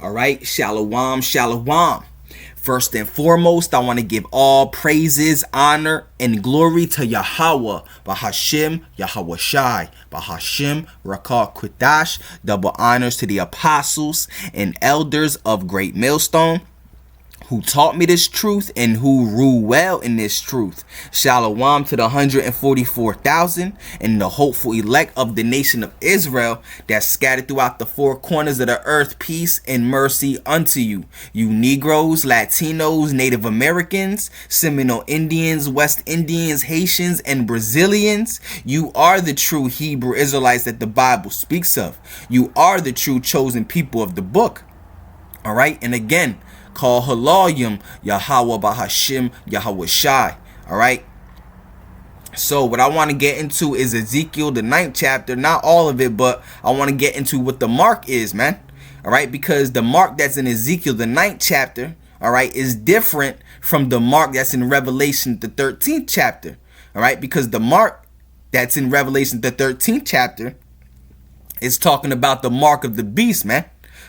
All right, shalom, shalom. First and foremost, I want to give all praises, honor, and glory to Yahweh, Bahashim, Yahweh Shai, Bahashim, Rakah Kwitash. Double honors to the apostles and elders of Great Millstone, who taught me this truth and who rule well in this truth. Shalom to the 144,000 and the hopeful elect of the nation of Israel that's scattered throughout the four corners of the earth. Peace and mercy unto you. You Negroes, Latinos, Native Americans, Seminole Indians, West Indians, Haitians, and Brazilians. You are the true Hebrew Israelites that the Bible speaks of. You are the true chosen people of the book. All right, and again, call Halayim Yahweh Bahashim Yahweh Shai. All right. So what I want to get into is Ezekiel, the 9th chapter. Not all of it, but I want to get into what the mark is, man. All right. Because the mark that's in Ezekiel, the 9th chapter, all right, is different from the mark that's in Revelation, the 13th chapter. All right. Because the mark that's in Revelation, the 13th chapter, is talking about the mark of the beast, man.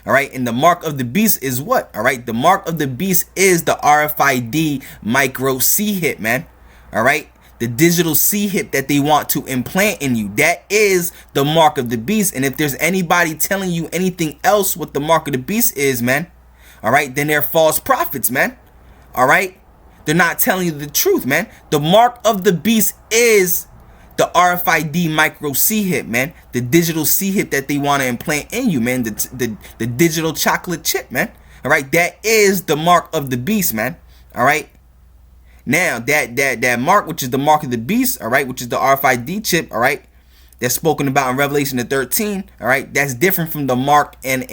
All right, and the mark of the beast is what? All right, the mark of the beast is the RFID micro C-hip, man. All right, the digital C-hip that they want to implant in you. That is the mark of the beast. And if there's anybody telling you anything else what the mark of the beast is, man, all right, then they're false prophets, man. All right, they're not telling you the truth, man. The mark of the beast is the RFID micro C-hip, man. The digital C-hip that they want to implant in you, man. The digital chocolate chip, man. All right, that is the mark of the beast, man. All right. Now that mark, which is the mark of the beast, all right, which is the RFID chip, all right, that's spoken about in Revelation the 13, all right, that's different from the mark in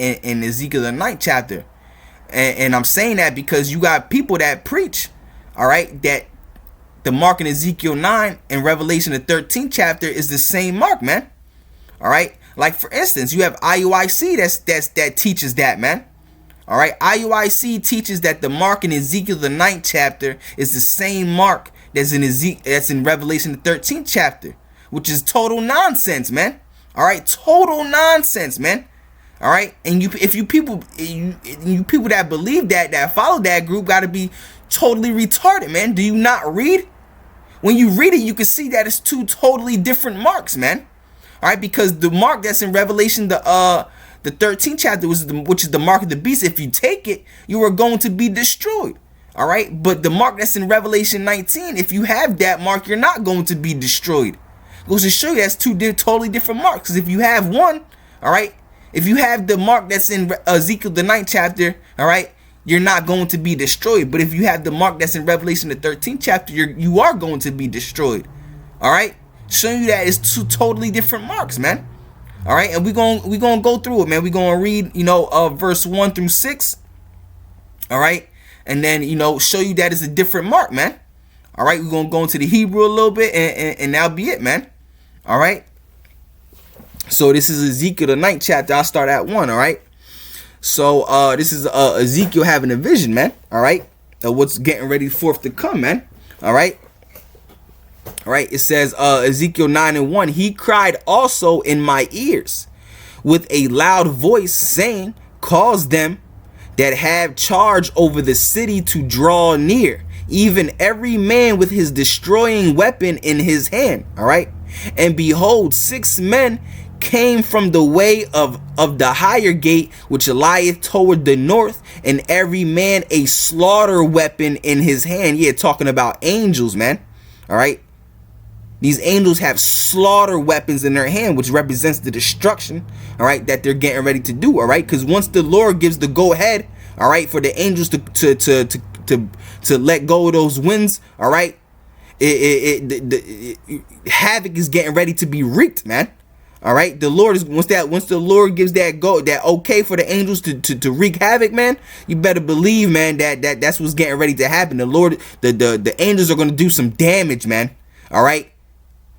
Ezekiel the 9th chapter. And I'm saying that because you got people that preach, all right, that the mark in Ezekiel 9 and Revelation the 13th chapter is the same mark, man. All right. Like, for instance, you have IUIC that teaches that, man. All right. IUIC teaches that the mark in Ezekiel the 9th chapter is the same mark that's in Revelation the 13th chapter, which is total nonsense, man. All right. Total nonsense, man. All right. And you people that believe that follow that group got to be totally retarded, man. Do you not read? When you read it, you can see that it's two totally different marks, man. All right, because the mark that's in Revelation, the 13th chapter, which is the mark of the beast, if you take it, you are going to be destroyed. All right, but the mark that's in Revelation 19, if you have that mark, you're not going to be destroyed. It goes to show you that's two totally different marks. Because if you have one, all right, if you have the mark that's in Ezekiel the 9th chapter, all right, you're not going to be destroyed. But if you have the mark that's in Revelation the 13th chapter, you are going to be destroyed. All right, showing you that it's two totally different marks, man. All right, and we're gonna go through it, man. We're gonna read, verse 1 through 6. All right, and then show you that it's a different mark, man. All right, we're gonna go into the Hebrew a little bit, and that'll be it, man. All right. So this is Ezekiel the 9th chapter. I'll start at 1. All right. So this is Ezekiel having a vision, man. All right, what's getting ready forth to come, man. All right. All right. It says Ezekiel 9:1. He cried also in my ears with a loud voice, saying, "Cause them that have charge over the city to draw near, even every man with his destroying weapon in his hand." All right. And behold, 6 men came from the way of the higher gate, which lieth toward the north, and every man a slaughter weapon in his hand. Yeah, talking about angels, man. All right. These angels have slaughter weapons in their hand, which represents the destruction, all right, that they're getting ready to do, all right? Because once the Lord gives the go ahead, all right, for the angels to let go of those winds, all right, havoc is getting ready to be wreaked, man. All right, the Lord is once the Lord gives that okay for the angels to wreak havoc, man. You better believe, man, that's what's getting ready to happen. The Lord, the angels are going to do some damage, man. All right,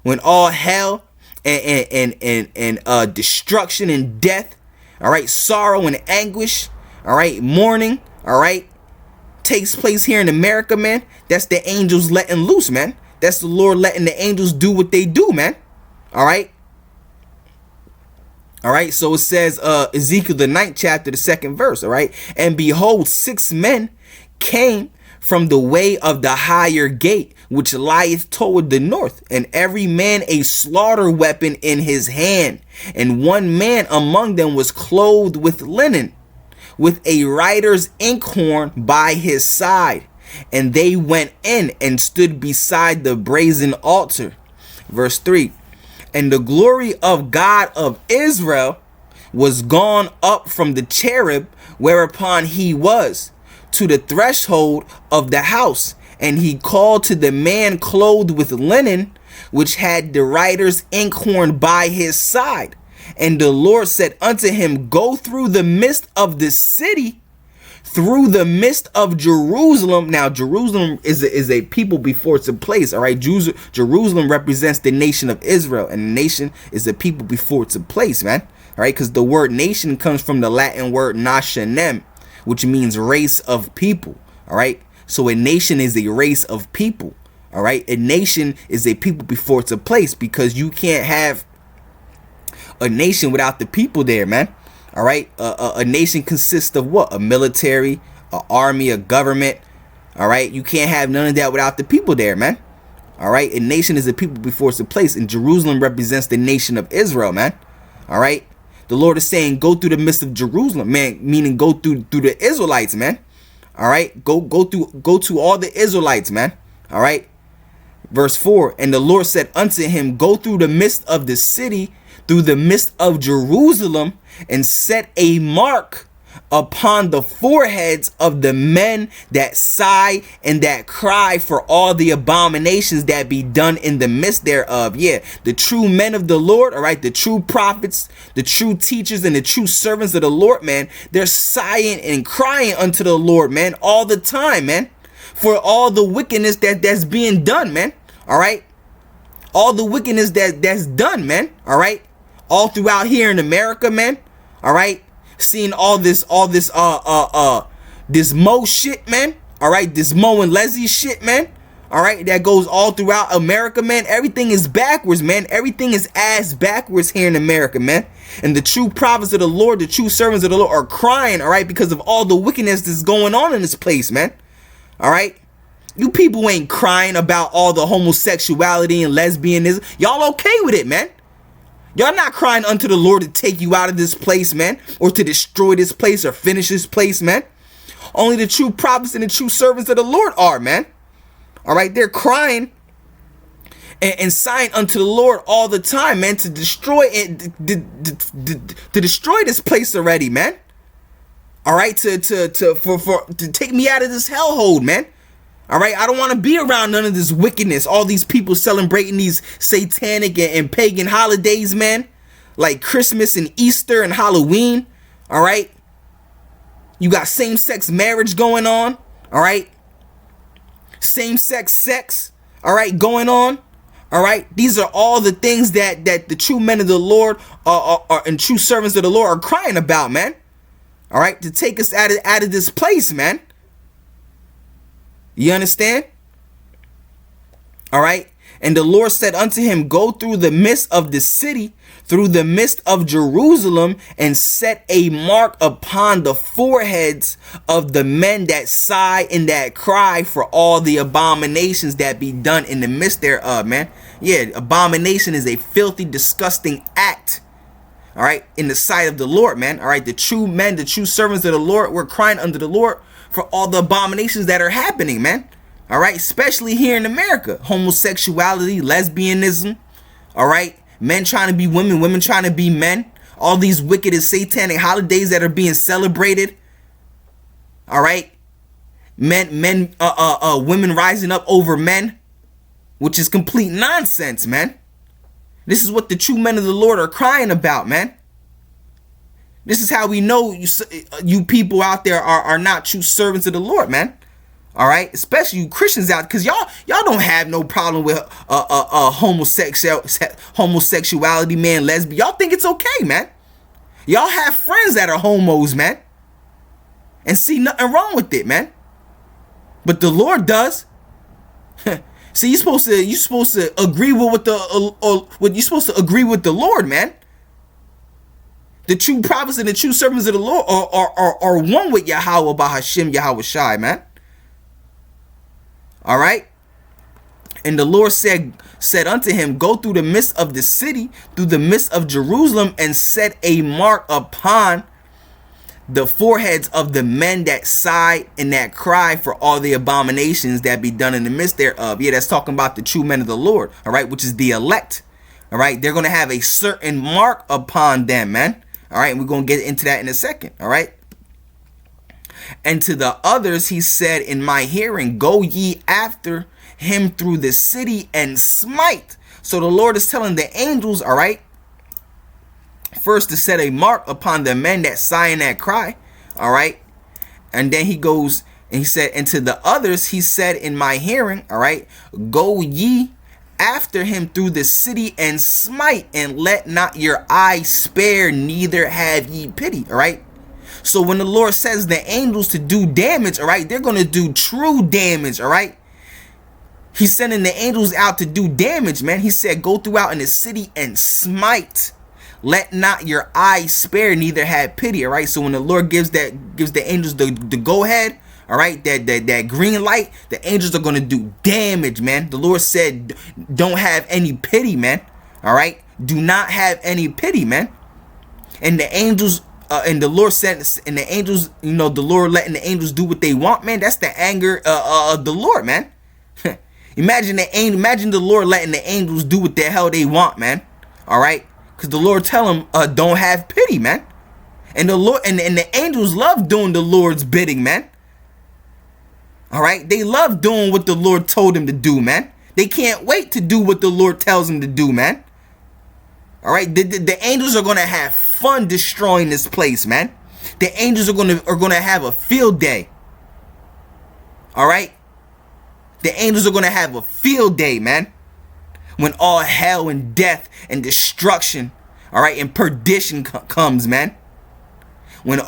when all hell and destruction and death, all right, sorrow and anguish, all right, mourning, all right, takes place here in America, man. That's the angels letting loose, man. That's the Lord letting the angels do what they do, man. All right. All right, so it says Ezekiel the 9th chapter, the 2nd verse. All right, and behold, 6 men came from the way of the higher gate, which lieth toward the north, and every man a slaughter weapon in his hand. And one man among them was clothed with linen, with a writer's inkhorn by his side. And they went in and stood beside the brazen altar. Verse 3. And the glory of God of Israel was gone up from the cherub whereupon he was to the threshold of the house. And he called to the man clothed with linen, which had the writer's inkhorn by his side. And the Lord said unto him, go through the midst of the city, through the midst of Jerusalem. Now, Jerusalem is a people before it's a place. All right. Jerusalem represents the nation of Israel, and the nation is a people before it's a place, man. All right. Because the word nation comes from the Latin word nationem, which means race of people. All right. So a nation is a race of people. All right. A nation is a people before it's a place, because you can't have a nation without the people there, man. All right. A nation consists of what? A military, an army, a government. All right. You can't have none of that without the people there, man. All right. A nation is a people before it's a place. And Jerusalem represents the nation of Israel, man. All right. The Lord is saying, go through the midst of Jerusalem, man, meaning go through the Israelites, man. All right. Go to all the Israelites, man. All right. Verse 4. And the Lord said unto him, go through the midst of the city, through the midst of Jerusalem, and set a mark upon the foreheads of the men that sigh and that cry for all the abominations that be done in the midst thereof. Yeah, the true men of the Lord, all right, the true prophets, the true teachers, and the true servants of the Lord, man, they're sighing and crying unto the Lord, man, all the time, man, for all the wickedness that's being done, man. All right, all the wickedness that's done, man. All right, all throughout here in America, man. All right, seeing all this this Mo shit, man. All right, this Mo and Leslie shit, man. All right, that goes all throughout America, man. Everything is backwards, man. Everything is ass backwards here in America, man. And the true prophets of the Lord, the true servants of the Lord, are crying, all right, because of all the wickedness that's going on in this place, man. All right, you people ain't crying about all the homosexuality and lesbianism. Y'all okay with it, man? Y'all not crying unto the Lord to take you out of this place, man, or to destroy this place or finish this place, man. Only the true prophets and the true servants of the Lord are, man. All right, they're crying and sighing unto the Lord all the time, man, to destroy it, to destroy this place already, man. All right, to take me out of this hellhole, man. All right, I don't want to be around none of this wickedness. All these people celebrating these satanic and pagan holidays, man, like Christmas and Easter and Halloween. All right, you got same-sex marriage going on. All right, same-sex sex. All right, going on. All right, these are all the things that the true men of the Lord are and true servants of the Lord are crying about, man. All right, to take us out of this place, man. You understand? All right. And the Lord said unto him, go through the midst of the city, through the midst of Jerusalem, and set a mark upon the foreheads of the men that sigh and that cry for all the abominations that be done in the midst thereof, man. Yeah, abomination is a filthy, disgusting act. All right, in the sight of the Lord, man. All right, the true men, the true servants of the Lord, we're crying unto the Lord for all the abominations that are happening, man. All right, especially here in America. Homosexuality, lesbianism. All right, men trying to be women, women trying to be men. All these wicked and satanic holidays that are being celebrated. All right, women rising up over men, which is complete nonsense, man. This is what the true men of the Lord are crying about, man. This is how we know you people out there are not true servants of the Lord, man. All right, especially you Christians out, because y'all don't have no problem with homosexuality, man, lesbian. Y'all think it's okay, man. Y'all have friends that are homos, man, and see nothing wrong with it, man. But the Lord does. See, you're supposed to agree with you're supposed to agree with the Lord, man. The true prophets and the true servants of the Lord are one with Yahweh Bahashim Yahweh Shai, man. All right. And the Lord said unto him, go through the midst of the city, through the midst of Jerusalem, and set a mark upon the foreheads of the men that sigh and that cry for all the abominations that be done in the midst thereof. Yeah, that's talking about the true men of the Lord, all right, which is the elect. All right, they're going to have a certain mark upon them, man. All right, we're going to get into that in a second. All right. And to the others, he said in my hearing, go ye after him through the city and smite. So the Lord is telling the angels, all right, first to set a mark upon the men that sigh and that cry. All right. And then he goes and he said, and to the others, he said in my hearing, all right, go ye after him through the city and smite, and let not your eye spare, neither have ye pity. All right. So when the Lord says the angels to do damage, all right, they're going to do true damage. All right. He's sending the angels out to do damage, man. He said, go throughout in the city and smite. Let not your eye spare, neither have pity. All right. So when the Lord gives the angels the go ahead, all right, that green light, the angels are going to do damage, man. The Lord said, don't have any pity, man. All right. Do not have any pity, man. And the angels, and the Lord said, and the angels, you know, the Lord letting the angels do what they want, man. That's the anger of the Lord, man. Imagine the Lord letting the angels do what the hell they want, man. All right. Because the Lord tell them, don't have pity, man. And the Lord and the angels love doing the Lord's bidding, man. All right. They love doing what the Lord told them to do, man. They can't wait to do what the Lord tells them to do, man. All right. The angels are going to have fun destroying this place, man. The angels are going to have a field day. All right. The angels are going to have a field day, man. When all hell and death and destruction, all right, and perdition comes, man. When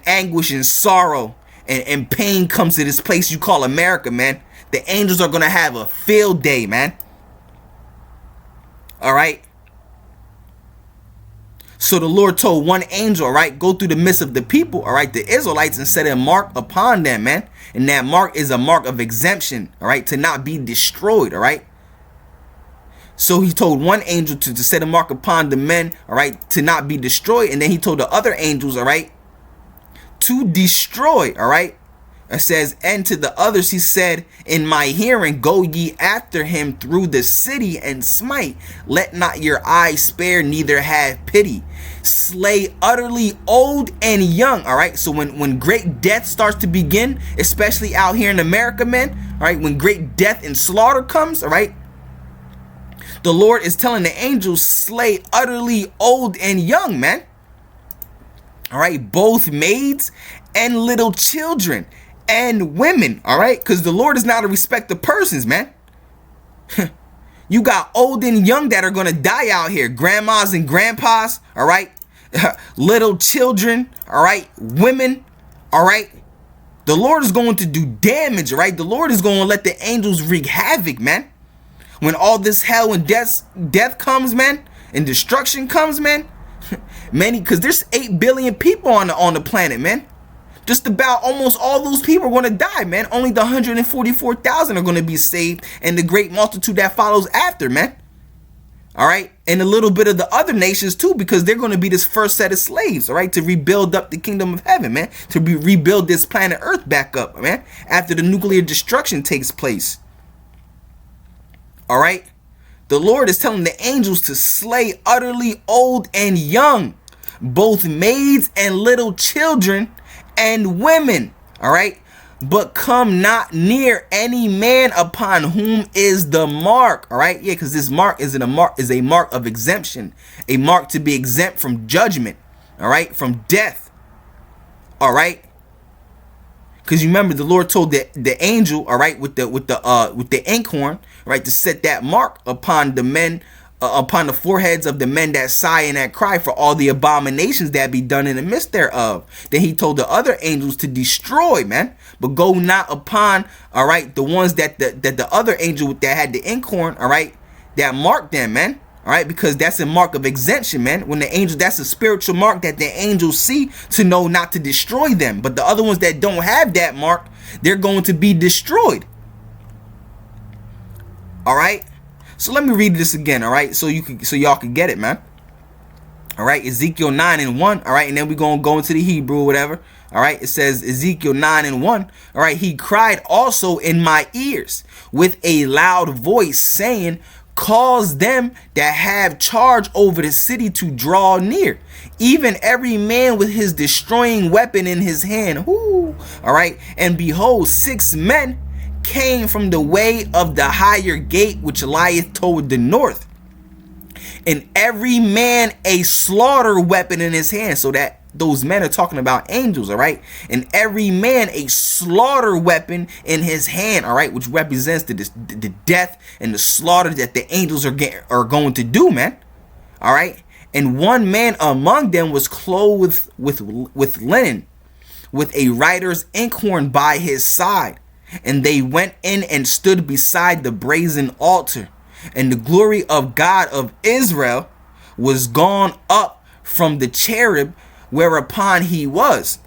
anguish and sorrow and pain comes to this place you call America, man, the angels are going to have a field day, man. All right. So the Lord told one angel, all right, go through the midst of the people, all right, the Israelites, and set a mark upon them, man. And that mark is a mark of exemption, all right, to not be destroyed, all right. So he told one angel to set a mark upon the men, all right, to not be destroyed. And then he told the other angels, all right, to destroy, all right. It says, and to the others he said in my hearing, go ye after him through the city and smite. Let not your eye spare, neither have pity. Slay utterly old and young. All right. So when great death starts to begin, especially out here in America, man. All right. When great death and slaughter comes. All right. The Lord is telling the angels, slay utterly old and young, man. All right. Both maids and little children and women. All right. Because the Lord is not a respect of persons, man. You got old and young that are going to die out here. Grandmas and grandpas. All right. Little children. All right. Women. All right. The Lord is going to do damage. All right. The Lord is going to let the angels wreak havoc, man. When all this hell and death comes, man, and destruction comes, man, because there's 8 billion people on the planet, man. Just about almost all those people are going to die, man. Only the 144,000 are going to be saved, and the great multitude that follows after, man. All right. And a little bit of the other nations too, because they're going to be this first set of slaves, all right, to rebuild up the kingdom of heaven, man, to rebuild this planet Earth back up, man, after the nuclear destruction takes place. All right. The Lord is telling the angels to slay utterly old and young, both maids and little children and women. All right. But come not near any man upon whom is the mark. All right. Yeah, because this mark is a mark of exemption, a mark to be exempt from judgment. All right. From death. All right. Because you remember the Lord told the angel, all right, with the inkhorn, right, to set that mark upon the men, upon the foreheads of the men that sigh and that cry for all the abominations that be done in the midst thereof. Then he told the other angels to destroy, man, but go not upon, all right, the ones that the other angel that had the inkhorn, all right, that marked them, man. All right, because that's a mark of exemption, man. When the angel, that's a spiritual mark that the angels see to know not to destroy them. But the other ones that don't have that mark, they're going to be destroyed. All right. So let me read this again. All right, so y'all can get it, man. All right, Ezekiel 9:1. All right, and then we're gonna go into the Hebrew or whatever. All right, it says Ezekiel 9:1. All right, he cried also in my ears with a loud voice, saying, cause them that have charge over the city to draw near, even every man with his destroying weapon in his hand. Ooh. All right, and behold, 6 men came from the way of the higher gate which lieth toward the north, and every man a slaughter weapon in his hand. So that those men are talking about angels, all right? And every man a slaughter weapon in his hand, all right, which represents the death and the slaughter that the angels are going to do, man. All right? And one man among them was clothed with linen, with a writer's inkhorn by his side. And they went in and stood beside the brazen altar. And the glory of God of Israel was gone up from the cherub whereupon he was,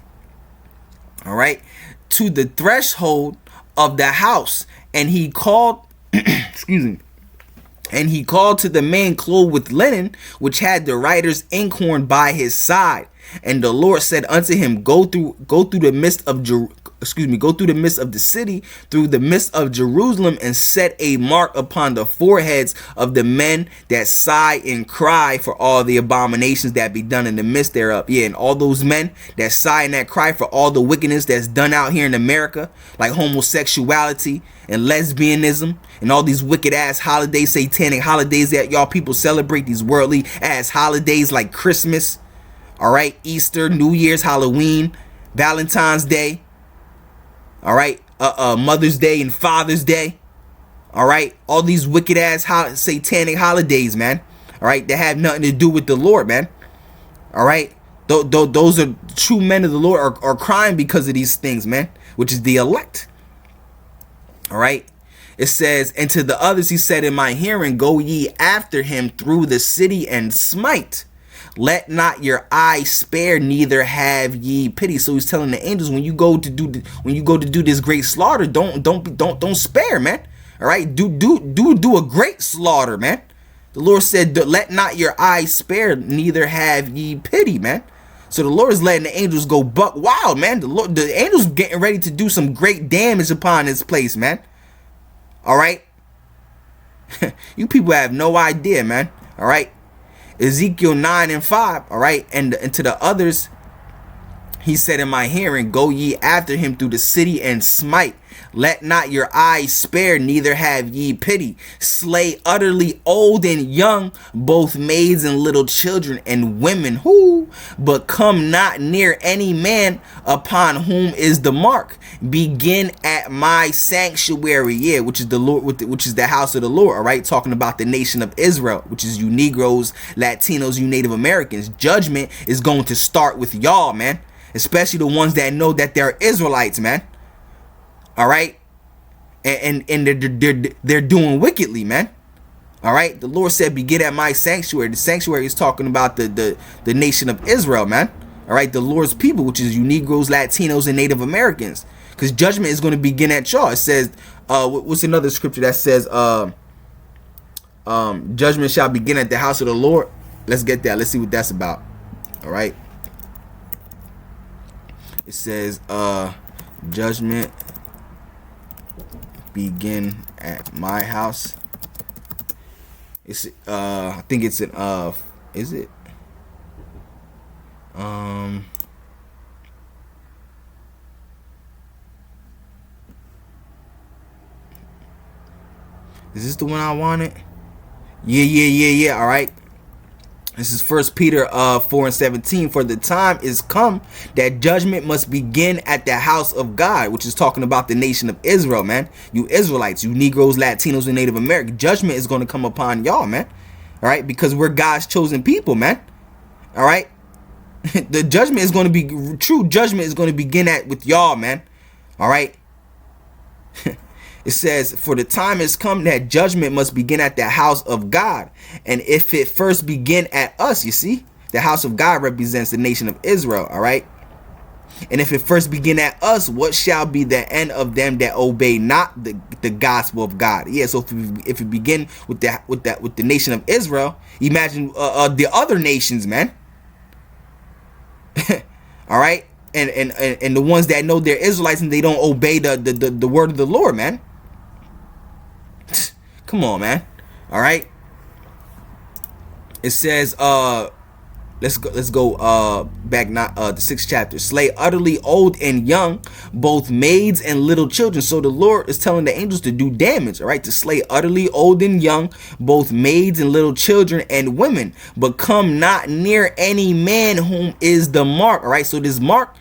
all right, to the threshold of the house. And he called, excuse me, and he called to the man clothed with linen, which had the writer's inkhorn by his side. And the Lord said unto him, go through the midst of go through the midst of the city, through the midst of Jerusalem, and set a mark upon the foreheads of the men that sigh and cry for all the abominations that be done in the midst thereof. Yeah, and all those men that sigh and that cry for all the wickedness that's done out here in America, like homosexuality and lesbianism and all these wicked ass holidays, satanic holidays that y'all people celebrate, these worldly ass holidays like Christmas, all right, Easter, New Year's, Halloween, Valentine's Day, all right, Mother's Day and Father's Day, all right, all these wicked ass satanic holidays, man, all right, that have nothing to do with the Lord, man, all right, those are true men of the Lord are crying because of these things, man, which is the elect, all right. It says, and to the others he said in my hearing, go ye after him through the city and smite. Let not your eye spare, neither have ye pity. So he's telling the angels, when you go to do this great slaughter, don't spare, man. All right, do a great slaughter, man. The Lord said, let not your eye spare, neither have ye pity, man. So the Lord is letting the angels go buck wild, man. The angels getting ready to do some great damage upon this place, man. All right, you people have no idea, man. All right. Ezekiel 9:5, all right, and to the others he said in my hearing, go ye after him through the city and smite. Let not your eyes spare, neither have ye pity. Slay utterly old and young, both maids and little children and women. But come not near any man upon whom is the mark. Begin at my sanctuary, yeah, which is the Lord, which is the house of the Lord. All right, talking about the nation of Israel, which is you Negroes, Latinos, you Native Americans. Judgment is going to start with y'all, man. Especially the ones that know that they're Israelites, man. All right, and they're doing wickedly, man. All right, the Lord said, begin at my sanctuary. The sanctuary is talking about the nation of Israel, man. All right, the Lord's people, which is you Negroes, Latinos, and Native Americans, because judgment is going to begin at y'all. It says, what's another scripture that says, judgment shall begin at the house of the Lord? Let's get that. Let's see what that's about. All right, it says, judgment begin at my house. It's I think it's an is it is this the one I wanted? Yeah. All right. This is 1 Peter 4:17. For the time is come that judgment must begin at the house of God, which is talking about the nation of Israel, man. You Israelites, you Negroes, Latinos, and Native Americans. Judgment is going to come upon y'all, man. All right, because we're God's chosen people, man. All right, the judgment is going to be true. Judgment is going to begin with y'all, man. All right. It says, for the time has come that judgment must begin at the house of God. And if it first begin at us, you see, the house of God represents the nation of Israel. All right. And if it first begin at us, what shall be the end of them that obey not the gospel of God? Yeah. So if we begin with the nation of Israel, imagine the other nations, man. All right. And the ones that know they're Israelites and they don't obey the word of the Lord, man. Come on, man. All right. It says, let's go back now, the 6th chapter. Slay utterly old and young, both maids and little children. So the Lord is telling the angels to do damage, all right, to slay utterly old and young, both maids and little children and women, but come not near any man whom is the mark. All right, so this mark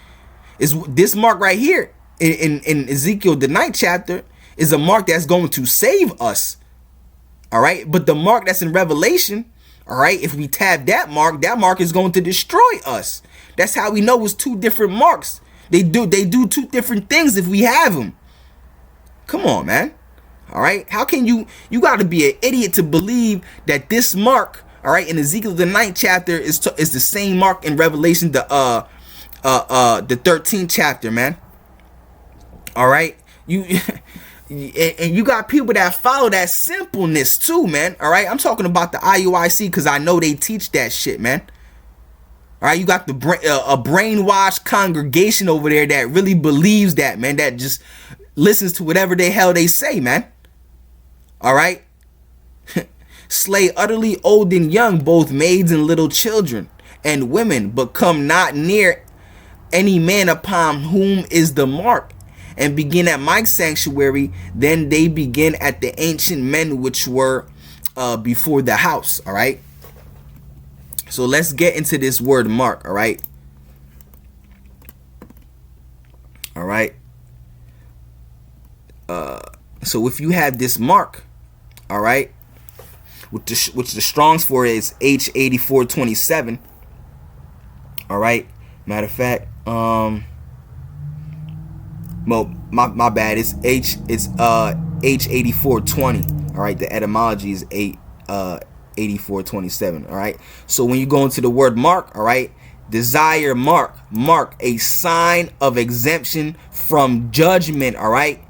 right here in Ezekiel the 9th chapter is a mark that's going to save us. All right, but the mark that's in Revelation, all right, if we tab that mark is going to destroy us. That's how we know it's two different marks. They do two different things if we have them. Come on, man. All right, how can you got to be an idiot to believe that this mark, all right, in Ezekiel the 9th chapter is the same mark in Revelation the 13th chapter, man. All right, and you got people that follow that simpleness too, man. All right, I'm talking about the IUIC because I know they teach that shit, man. All right, you got a brainwashed congregation over there that really believes that, man, that just listens to whatever the hell they say, man. All right. Slay utterly old and young, both maids and little children and women, but come not near any man upon whom is the mark, and begin at my sanctuary. Then they begin at the ancient men which were before the house. All right. So let's get into this word mark. All right. All right. So if you have this mark, all right, which the Strong's for is H8427. All right. Matter of fact, well, my bad. It's H8420. All right, the etymology is 8427. All right. So when you go into the word mark, all right, desire mark, a sign of exemption from judgment. All right.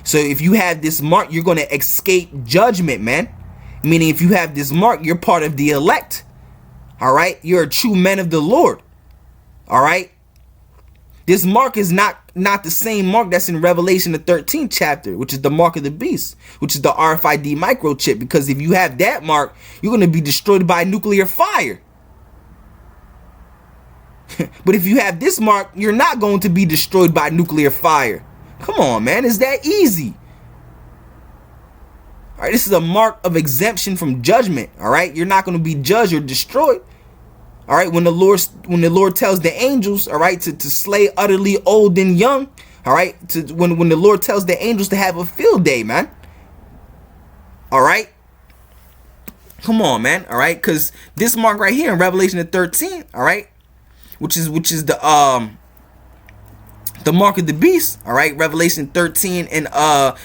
So if you have this mark, you're going to escape judgment, man. Meaning if you have this mark, you're part of the elect. All right. You're a true man of the Lord. All right. This mark is not the same mark that's in Revelation the 13th chapter, which is the mark of the beast, which is the RFID microchip. Because if you have that mark, you're going to be destroyed by nuclear fire. But if you have this mark, you're not going to be destroyed by nuclear fire. Come on, man. It's that easy. All right. This is a mark of exemption from judgment. All right. You're not going to be judged or destroyed. All right, when the Lord tells the angels, all right, to slay utterly old and young, all right, when the Lord tells the angels to have a field day, man. All right, come on, man. All right, because this mark right here in Revelation 13, all right, which is the mark of the beast, all right, Revelation 13 and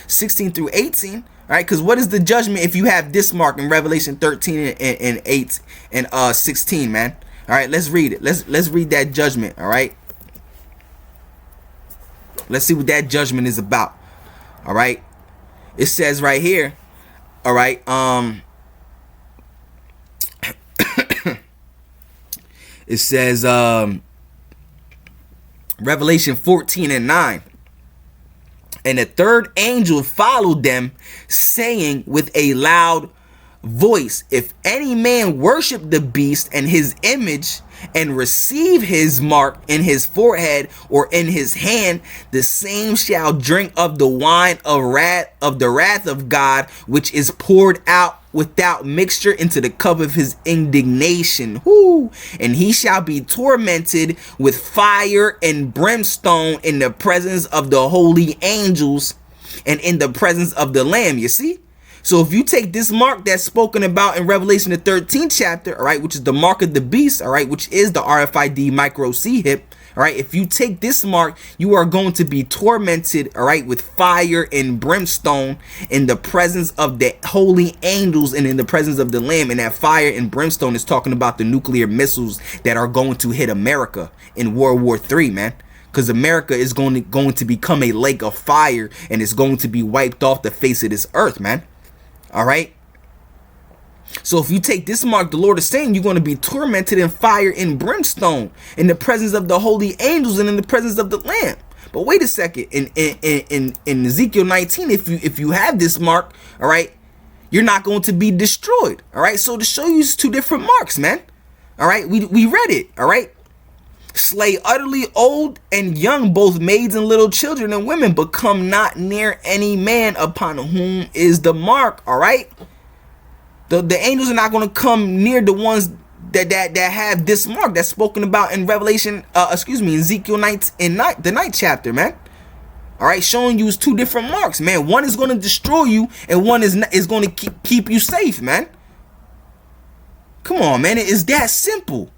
16 through 18. All right, because what is the judgment if you have this mark in Revelation 13 and 8 and 16, man? All right, let's read it. Let's read that judgment. All right, let's see what that judgment is about. All right, it says right here. All right, it says Revelation 14 and 9. And the third angel followed them, saying with a loud voice, if any man worship the beast and his image and receive his mark in his forehead or in his hand, the same shall drink of the wine of the wrath of God, which is poured out without mixture into the cup of his indignation. Whoo! And he shall be tormented with fire and brimstone in the presence of the holy angels and in the presence of the Lamb. You see? So if you take this mark that's spoken about in Revelation the 13th chapter, all right, which is the mark of the beast, all right, which is the RFID micro C hip, All right, if you take this mark, you are going to be tormented, all right, with fire and brimstone in the presence of the holy angels and in the presence of the Lamb. And that fire and brimstone is talking about the nuclear missiles that are going to hit America in World War III, man. Because America is going to become a lake of fire, and it's going to be wiped off the face of this earth, man. All right. So if you take this mark, the Lord is saying you're going to be tormented in fire and brimstone in the presence of the holy angels and in the presence of the Lamb. But wait a second, in Ezekiel 19, if you have this mark, all right, you're not going to be destroyed. All right. So to show you, it's two different marks, man. All right. We read it. All right. Slay utterly old and young, both maids and little children and women, but come not near any man upon whom is the mark. All right. The angels are not going to come near the ones that have this mark that's spoken about in Ezekiel 9 in the 9th chapter, man. All right, showing you is two different marks, man. One is going to destroy you, and one is going to keep you safe, man. Come on, man. It's that simple.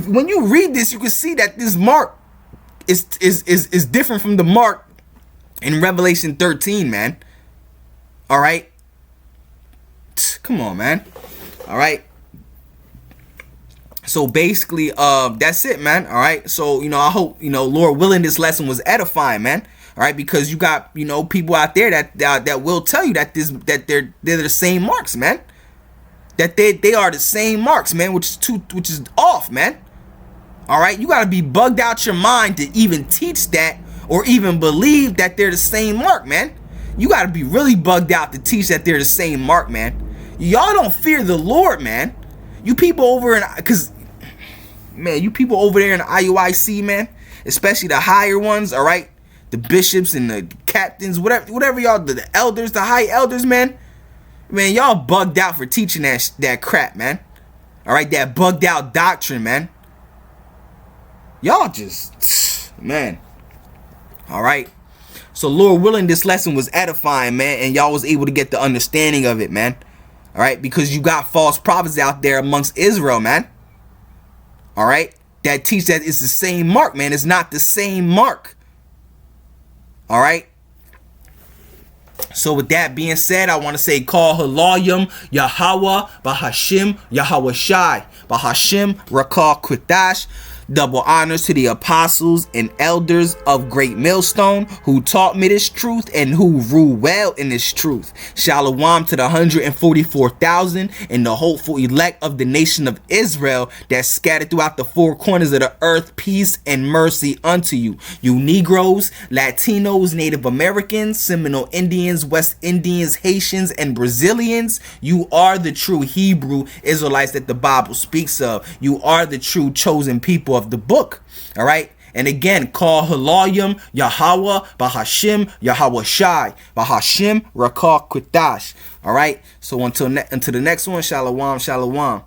When you read this, you can see that this mark is different from the mark in Revelation 13, man. All right. Come on, man. All right. So basically, that's it, man. All right. So, I hope, Lord willing, this lesson was edifying, man. All right. Because you got, people out there that will tell you that they're the same marks, man. That they are the same marks, man, which is off, man. All right. You got to be bugged out your mind to even teach that, or even believe that they're the same mark, man. You got to be really bugged out to teach that they're the same mark, man. Y'all don't fear the Lord, man. You people over there in the IUIC, man, especially the higher ones, all right? The bishops and the captains, whatever y'all, the elders, the high elders, man. Man, y'all bugged out for teaching that crap, man. All right, that bugged out doctrine, man. Y'all just, man. All right. So Lord willing, this lesson was edifying, man, and y'all was able to get the understanding of it, man. All right, because you got false prophets out there amongst Israel, man. All right, that teach that it's the same mark, man. It's not the same mark. All right. So with that being said, I want to say call Halayim Yahweh Bahashim Yahweh Shai Bahashim Rakal Kwitash. Double honors to the apostles and elders of Great Millstone who taught me this truth and who rule well in this truth. Shalom to the 144,000 and the hopeful elect of the nation of Israel that scattered throughout the four corners of the earth. Peace and mercy unto you. You Negroes, Latinos, Native Americans, Seminole Indians, West Indians, Haitians, and Brazilians. You are the true Hebrew Israelites that the Bible speaks of. You are the true chosen people of the book. All right. And again, call Halayim Yahweh Bahashim Yahweh Shai Bahashim Rakal Kwitash. All right. So until the next one, Shalom, Shalom.